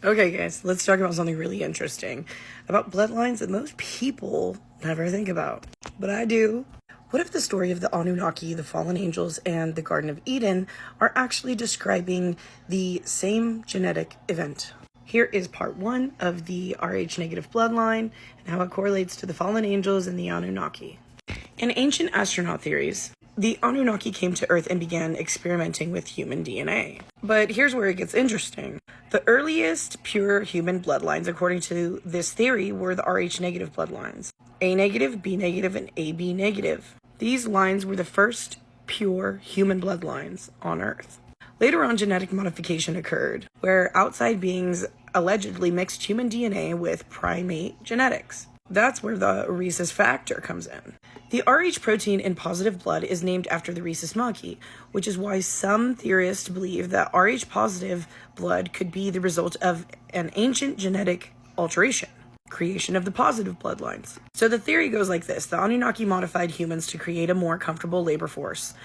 Okay, guys, let's talk about something really interesting. About bloodlines that most people never think about. But I do. What if the story of the Anunnaki, the fallen angels, and the Garden of Eden are actually describing the same genetic event? Here is part 1 of the Rh negative bloodline and how it correlates to the fallen angels and the Anunnaki. In ancient astronaut theories, the Anunnaki came to Earth and began experimenting with human DNA. But here's where it gets interesting. The earliest pure human bloodlines, according to this theory, were the Rh negative bloodlines. A negative, B negative, and AB negative. These lines were the first pure human bloodlines on Earth. Later on, genetic modification occurred, where outside beings allegedly mixed human DNA with primate genetics. That's where the rhesus factor comes in. The Rh protein in positive blood is named after the rhesus monkey, which is why some theorists believe that Rh positive blood could be the result of an ancient genetic alteration, creation of the positive bloodlines. So the theory goes like this. The Anunnaki modified humans to create a more comfortable labor force.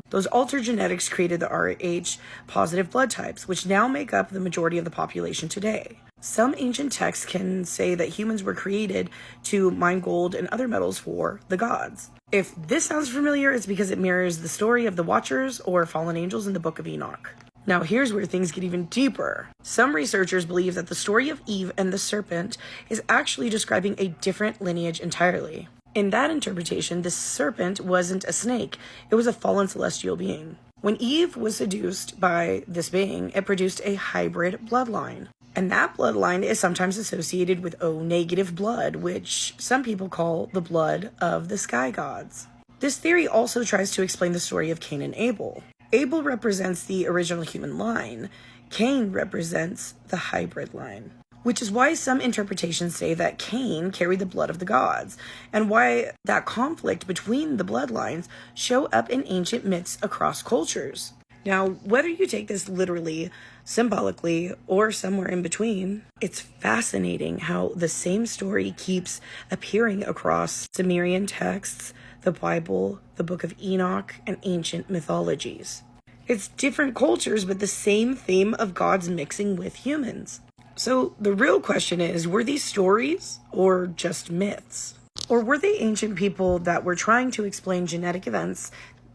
Those altered genetics created the Rh positive blood types, which now make up the majority of the population today. Some ancient texts can say that humans were created to mine gold and other metals for the gods. If this sounds familiar, it's because it mirrors the story of the Watchers or fallen angels in the Book of Enoch. Now here's where things get even deeper. Some researchers believe that the story of Eve and the serpent is actually describing a different lineage entirely. In that interpretation, the serpent wasn't a snake, it was a fallen celestial being. When Eve was seduced by this being, it produced a hybrid bloodline. And that bloodline is sometimes associated with O negative blood, which some people call the blood of the sky gods. This theory also tries to explain the story of Cain and Abel. Abel represents the original human line. Cain represents the hybrid line, which is why some interpretations say that Cain carried the blood of the gods, and why that conflict between the bloodlines show up in ancient myths across cultures. Now, whether you take this literally, symbolically, or somewhere in between, it's fascinating how the same story keeps appearing across Sumerian texts, the Bible, the Book of Enoch, and ancient mythologies. It's different cultures, but the same theme of gods mixing with humans. So the real question is, were these stories or just myths? Or were they ancient people that were trying to explain genetic events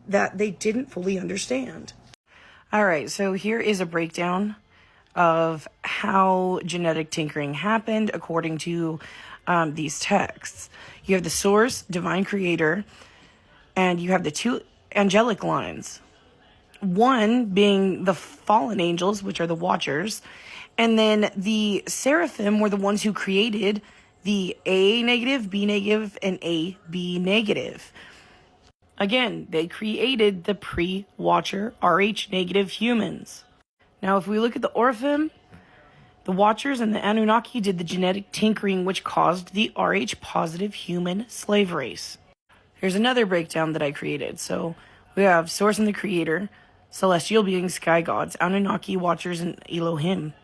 that they didn't fully understand? All right, so here is a breakdown of how genetic tinkering happened according to these texts. You have the source, divine creator, and you have the two angelic lines. One being the fallen angels, which are the Watchers, and then the seraphim were the ones who created the A negative, B negative, and AB negative. Again, they created the pre-Watcher Rh negative humans. Now, if we look at the Orphim, the Watchers and the Anunnaki did the genetic tinkering, which caused the Rh positive human slave race. Here's another breakdown that I created. So we have Source and the Creator, celestial beings, sky gods, Anunnaki, Watchers, and Elohim.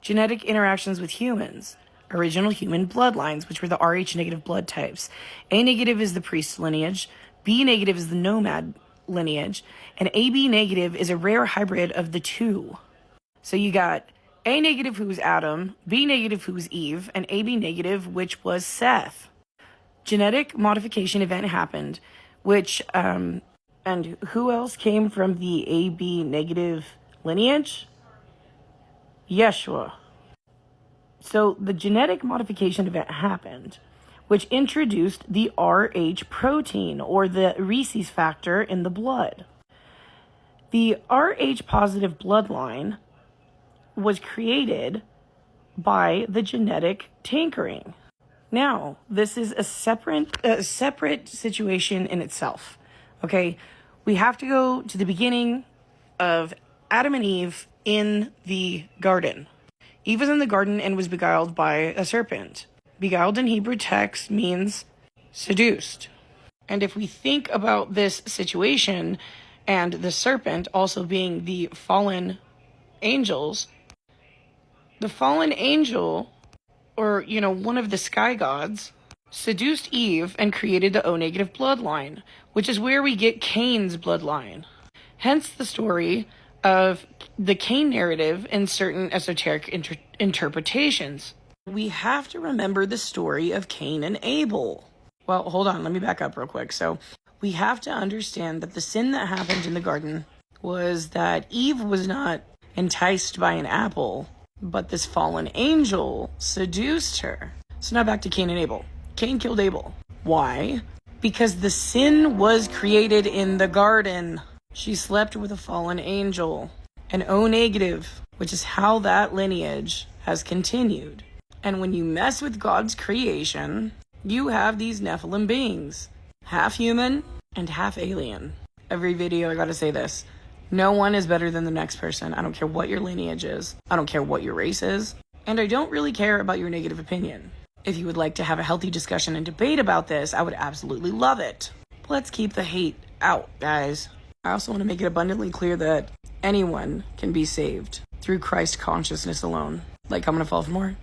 Genetic interactions with humans. Original human bloodlines, which were the Rh negative blood types. A negative is the priest lineage. B negative is the nomad lineage. And AB negative is a rare hybrid of the two. So you got A negative, who was Adam, B negative, who was Eve, and AB negative, which was Seth. Genetic modification event happened, which, and who else came from the AB negative lineage? Yeshua. So the genetic modification event happened, which introduced the Rh protein, or the rhesus factor, in the blood. The Rh positive bloodline was created by the genetic tinkering. Now, this is a separate situation in itself. Okay, we have to go to the beginning of Adam and Eve in the garden. Eve was in the garden and was beguiled by a serpent. Beguiled in Hebrew text means seduced. And if we think about this situation and the serpent also being the fallen angels, the fallen angel, or, one of the sky gods, seduced Eve and created the O negative bloodline, which is where we get Cain's bloodline. Hence the story of the Cain narrative in certain esoteric interpretations. We have to remember the story of Cain and Abel. Well, hold on, let me back up real quick. So we have to understand that the sin that happened in the garden was that Eve was not enticed by an apple, but this fallen angel seduced her. So now back to Cain and Abel. Cain killed Abel. Why? Because the sin was created in the garden. She slept with a fallen angel, an O negative, which is how that lineage has continued. And when you mess with God's creation, you have these Nephilim beings, half human and half alien. Every video I gotta say this. No one is better than the next person. I don't care what your lineage is. I don't care what your race is. And I don't really care about your negative opinion. If you would like to have a healthy discussion and debate about this, I would absolutely love it. Let's keep the hate out, guys. I also want to make it abundantly clear that anyone can be saved through Christ consciousness alone. Like, I'm gonna fall for more?